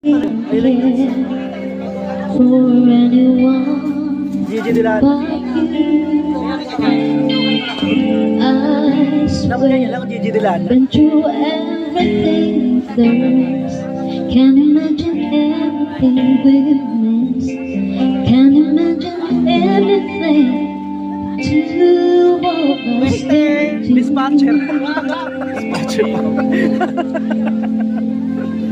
For anyone Gigi Dilan. but you, I Alam mo yan, swear, alam mo Gigi Dilan. been through everything there is. Can't imagine anything we've missed. Can't imagine anything two of us can do. Dispatcher. Dispatcher pa.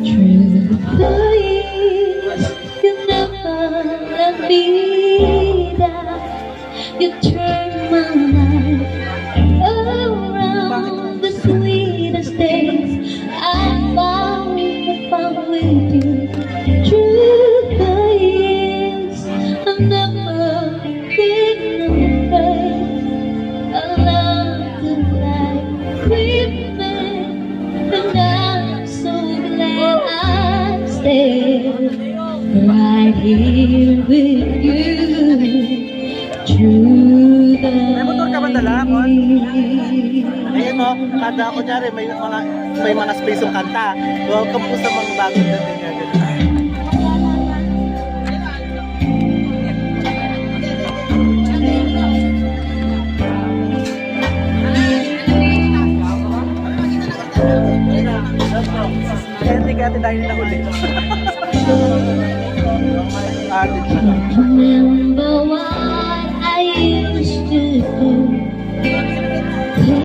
Through the years, you never let me down. You turned my life around. The sweetest days I found with you. Through the years, I've never been afraid. I love to like creeping, and I'm so glad I stayed right here with you. Through the May motor ka ba dala, Mon? years. Ayan mo, kada ako dyan, may mga space yung kanta. Welcome po sa mga bagong dating nga ganun. Kaya hindi ka tayo na huli. Atin pa lang. Remember what